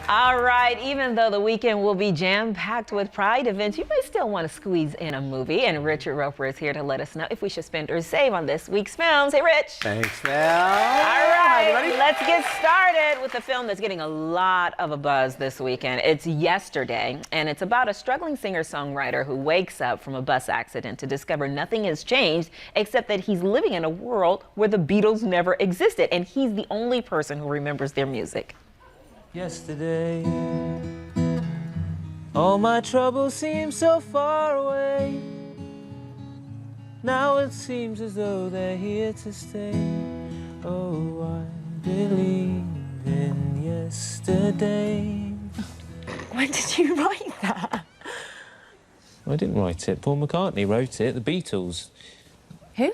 All right, even though the weekend will be jam-packed with Pride events, you may still want to squeeze in a movie, and Richard Roeper is here to let us know if we should spend or save on this week's films. Hey, Rich. Thanks, Mel. All right, Hi, let's get started with a film that's getting a lot of a buzz this weekend. It's Yesterday, and it's about a struggling singer-songwriter who wakes up from a bus accident to discover nothing has changed except that he's living in a world where the Beatles never existed, and he's the only person who remembers their music. Yesterday, all my troubles seem so far away. Now it seems as though they're here to stay. Oh, I believe in yesterday. When did you write that? I didn't write it. Paul McCartney wrote it. The Beatles. Who?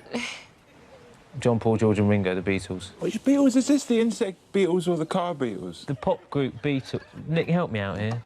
John, Paul, George and Ringo, the Beatles. Which Beatles is this? The insect Beatles or the car Beatles? The pop group Beatles. Nick, help me out here.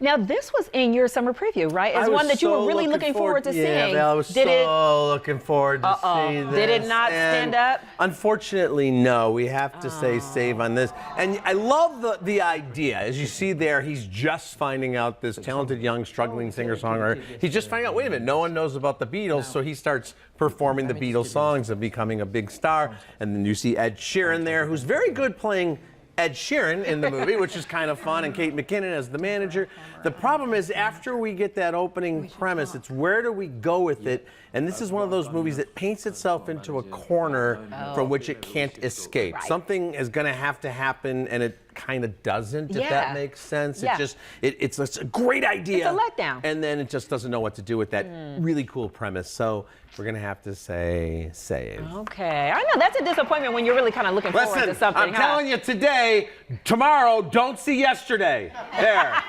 Now, this was in your summer preview, right? As one that you were really looking forward to seeing. Yeah, I was looking forward to see this. Did it not stand up? Unfortunately, no. We have to say save on this. And I love the idea. As you see there, he's just finding out, this talented, young, struggling singer-songwriter. He's just finding out, wait a minute, no one knows about the Beatles, so he starts performing the Beatles songs and becoming a big star. And then you see Ed Sheeran there, who's very good playing Ed Sheeran in the movie, which is kind of fun, and Kate McKinnon as the manager. The problem is, after we get that opening premise, it's where do we go with it? And this is one of those movies that paints itself into a corner from which it can't escape. Right. Something is going to happen, and it kind of doesn't, if that makes sense. Yeah. It's a great idea. It's a letdown. And then it just doesn't know what to do with that really cool premise. So we're going to have to say save. Okay. I know, that's a disappointment when you're really kind of looking forward to something. I'm telling you today, tomorrow, don't see Yesterday. There.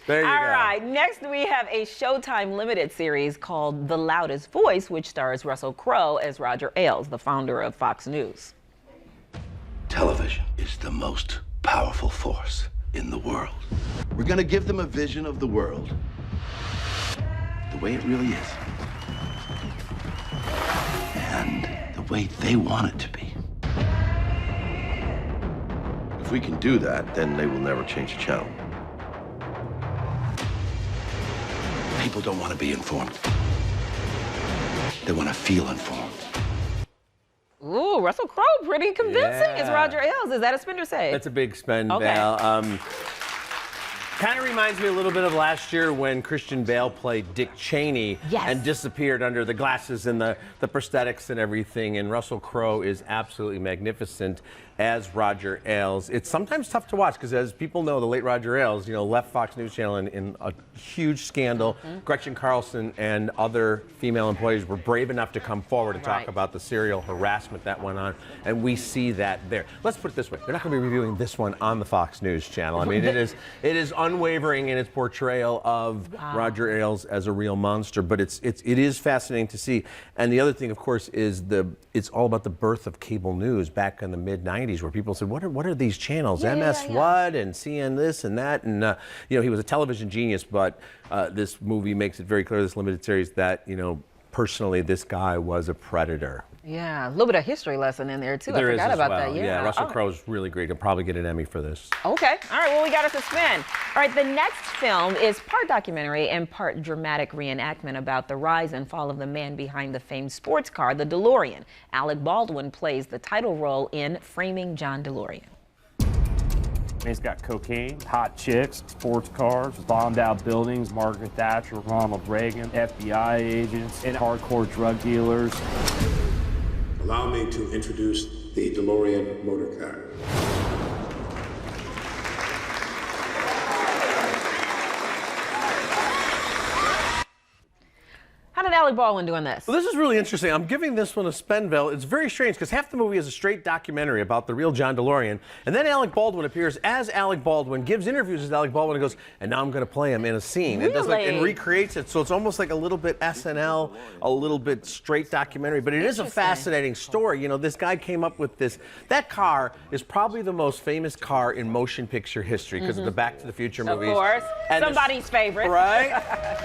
There you go. All right, next we have a Showtime limited series called The Loudest Voice, which stars Russell Crowe as Roger Ailes, the founder of Fox News. Television is the most powerful force in the world. We're going to give them a vision of the world the way it really is, and the way they want it to be. If we can do that, then they will never change the channel. People don't want to be informed. They want to feel informed. Ooh, Russell Crowe, pretty convincing as Roger Ailes. Is that a spend or save? That's a big spend, Okay. Val. Kind of reminds me a little bit of last year when Christian Bale played Dick Cheney and disappeared under the glasses and the prosthetics and everything. And Russell Crowe is absolutely magnificent as Roger Ailes. It's sometimes tough to watch because, as people know, the late Roger Ailes, left Fox News Channel in a huge scandal. Gretchen Carlson and other female employees were brave enough to come forward and talk about the serial harassment that went on, and we see that there. Let's put it this way: they're not going to be reviewing this one on the Fox News Channel. I mean, it is unwavering in its portrayal of Roger Ailes as a real monster, but it is fascinating to see. And the other thing, of course, is it's all about the birth of cable news back in the mid-90s, where people said, what are these channels? MS what and CN this and that, and he was a television genius, but this movie makes it very clear, this limited series, that personally this guy was a predator. Yeah, a little bit of history lesson in there too. I forgot about that. Yeah, Russell Crowe's really great. He'll probably get an Emmy for this. Okay. All right. Well, we got to suspend. All right. The next film is part documentary and part dramatic reenactment about the rise and fall of the man behind the famed sports car, the DeLorean. Alec Baldwin plays the title role in Framing John DeLorean. He's got cocaine, hot chicks, sports cars, bombed out buildings, Margaret Thatcher, Ronald Reagan, FBI agents, and hardcore drug dealers. Allow me to introduce the DeLorean motor car. How did Alec Baldwin do on this? Well, this is really interesting. I'm giving this one a Spenville. It's very strange because half the movie is a straight documentary about the real John DeLorean, and then Alec Baldwin appears as Alec Baldwin, gives interviews as Alec Baldwin, and goes, and now I'm going to play him in a scene. Really? And recreates it. So it's almost like a little bit SNL, a little bit straight documentary, but it is a fascinating story. This guy came up with this. That car is probably the most famous car in motion picture history because of the Back to the Future movies. Of course. And somebody's favorite. Right?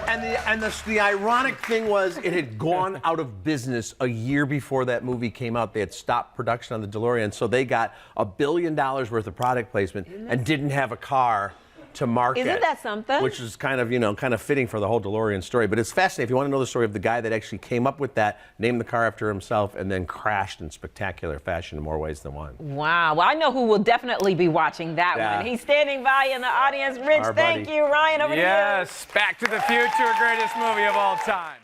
And the ironic thing was, because it had gone out of business a year before that movie came out. They had stopped production on the DeLorean, so they got $1 billion worth of product placement and didn't have a car to market. Isn't that something? Which is kind of fitting for the whole DeLorean story. But it's fascinating. If you want to know the story of the guy that actually came up with that, named the car after himself, and then crashed in spectacular fashion in more ways than one. Wow. Well, I know who will definitely be watching that one. He's standing by in the audience. Rich, thank you. Ryan, over to you. Yes, Back to the Future, greatest movie of all time.